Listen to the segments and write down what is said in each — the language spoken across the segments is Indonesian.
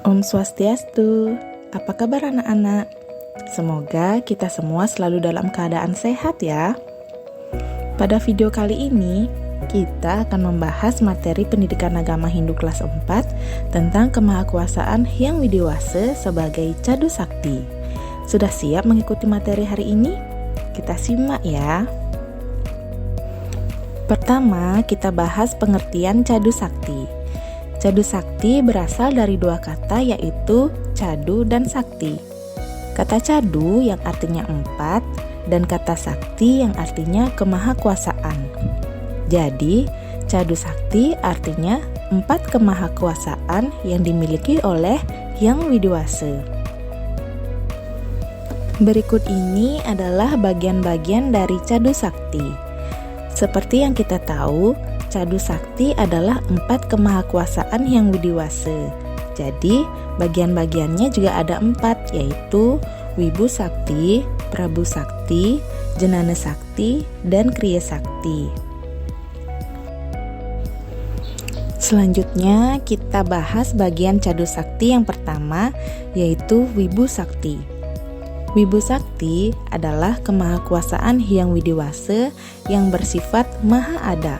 Om Swastiastu, apa kabar anak-anak? Semoga kita semua selalu dalam keadaan sehat ya. Pada video kali ini, kita akan membahas materi pendidikan agama Hindu kelas 4 tentang kemahakuasaan Hyang Widiwasa sebagai Cadu Sakti. Sudah siap mengikuti materi hari ini? Kita simak ya. Pertama, kita bahas pengertian Cadu Sakti. Cadu Sakti berasal dari dua kata yaitu cadu dan sakti. Kata cadu yang artinya 4 dan kata sakti yang artinya kemahakuasaan. Jadi, cadu sakti artinya 4 kemahakuasaan yang dimiliki oleh Hyang Widiwasa. Berikut ini adalah bagian-bagian dari cadu sakti. Seperti yang kita tahu, Cadu Sakti adalah 4 kemahakuasaan Hyang Widiwasa. Jadi, bagian-bagiannya juga ada 4, yaitu Wibu Sakti, Prabu Sakti, Jenana Sakti, dan Kriya Sakti. Selanjutnya, kita bahas bagian Cadu Sakti yang pertama, yaitu Wibu Sakti. Wibu Sakti adalah kemahakuasaan Hyang Widiwasa yang bersifat maha ada,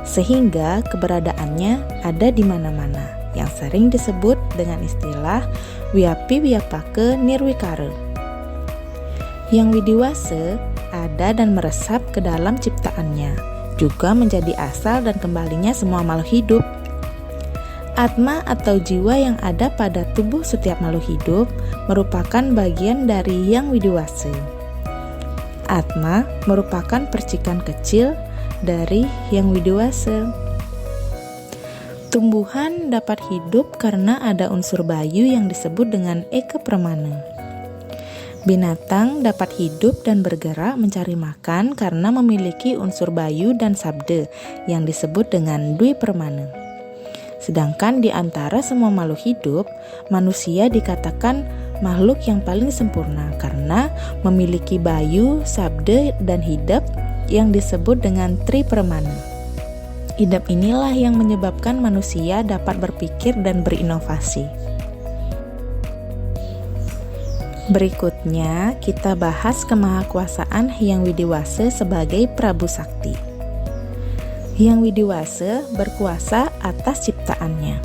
sehingga keberadaannya ada di mana-mana, yang sering disebut dengan istilah Wiapi Wiapaka Nirwikara. Hyang Widiwasa ada dan meresap ke dalam ciptaannya, juga menjadi asal dan kembalinya semua makhluk hidup. Atma atau jiwa yang ada pada tubuh setiap makhluk hidup merupakan bagian dari Hyang Widiwasa. Atma merupakan percikan kecil dari Hyang Widiwasa. Tumbuhan dapat hidup karena ada unsur bayu yang disebut dengan Eka Pramana. Binatang dapat hidup dan bergerak mencari makan karena memiliki unsur bayu dan sabda yang disebut dengan Dwi Pramana. Sedangkan di antara semua makhluk hidup, manusia dikatakan makhluk yang paling sempurna karena memiliki bayu, sabda, dan hidap yang disebut dengan Tri Pramana. Hidap inilah yang menyebabkan manusia dapat berpikir dan berinovasi. Berikutnya, kita bahas kemahakuasaan Hyang Widiwasa sebagai Prabu Sakti. Hyang Widiwasa berkuasa atas ciptaannya.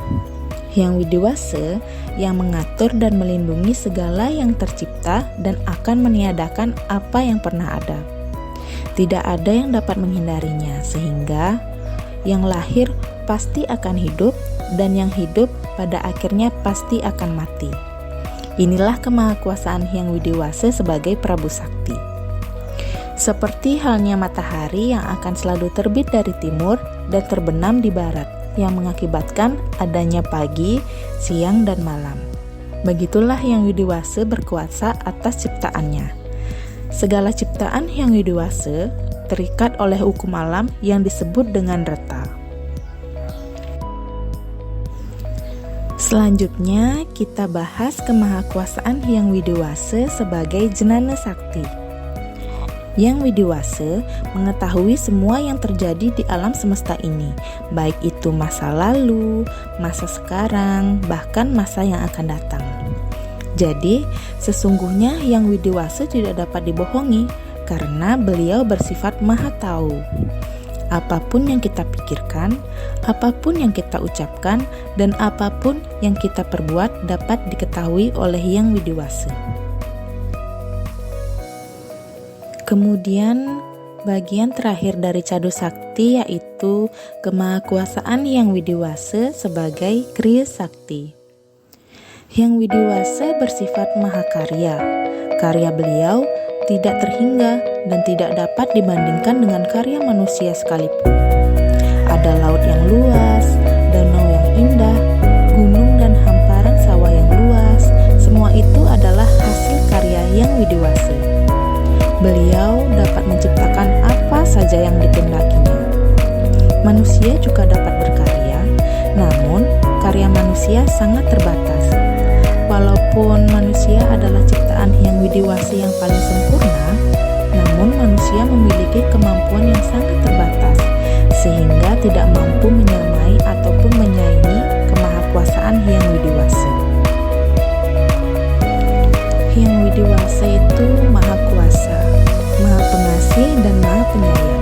Hyang Widiwasa yang mengatur dan melindungi segala yang tercipta dan akan meniadakan apa yang pernah ada. Tidak ada yang dapat menghindarinya, sehingga yang lahir pasti akan hidup dan yang hidup pada akhirnya pasti akan mati. Inilah kemahakuasaan Hyang Widiwasa sebagai Prabu Sakti. Seperti halnya matahari yang akan selalu terbit dari timur dan terbenam di barat, yang mengakibatkan adanya pagi, siang, dan malam. Begitulah Hyang Widiwasa berkuasa atas ciptaannya. Segala ciptaan Hyang Widiwasa terikat oleh hukum alam yang disebut dengan reta. Selanjutnya, kita bahas kemahakuasaan Hyang Widiwasa sebagai Jenana Sakti. Hyang Widiwasa mengetahui semua yang terjadi di alam semesta ini, baik itu masa lalu, masa sekarang, bahkan masa yang akan datang. Jadi, sesungguhnya Hyang Widiwasa tidak dapat dibohongi karena beliau bersifat maha tahu. Apapun yang kita pikirkan, apapun yang kita ucapkan, dan apapun yang kita perbuat dapat diketahui oleh Hyang Widiwasa. Kemudian, bagian terakhir dari Cadu Sakti yaitu kemahakuasaan Hyang Widiwasa sebagai Kriya Sakti. Hyang Widiwasa bersifat mahakarya. Karya beliau tidak terhingga dan tidak dapat dibandingkan dengan karya manusia sekalipun. Ada laut yang luas, danau yang indah, gunung dan hamparan sawah yang luas. Semua itu adalah hasil karya Hyang Widiwasa. Beliau dapat menciptakan apa saja yang dikehendakinya. Manusia juga dapat berkarya, namun karya manusia sangat terbatas. Walaupun manusia adalah ciptaan Hyang Widiwasa yang paling sempurna, namun manusia memiliki kemampuan yang sangat terbatas, sehingga tidak mampu menyamai ataupun menyaingi kemahakuasaan Hyang Widiwasa. Widiwasa itu Maha Kuasa, Maha Pengasih, dan Maha Penyayang.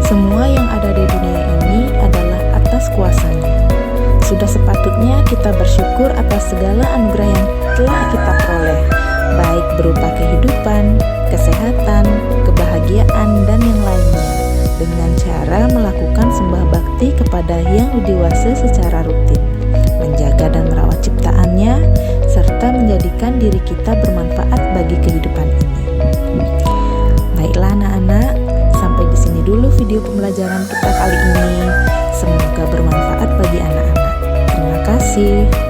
Semua yang ada di dunia ini adalah atas kuasanya. Sudah sepatutnya kita bersyukur atas segala anugerah yang telah kita peroleh, baik berupa kehidupan, kesehatan, kebahagiaan, dan yang lainnya, dengan cara melakukan sembah bakti kepada Hyang Widiwasa secara rutin, menjaga dan merawat ciptaannya, serta menjadikan diri kita bermanfaat bagi kehidupan ini. Baiklah anak-anak, sampai di sini dulu video pembelajaran kita kali ini. Semoga bermanfaat bagi anak-anak. Terima kasih.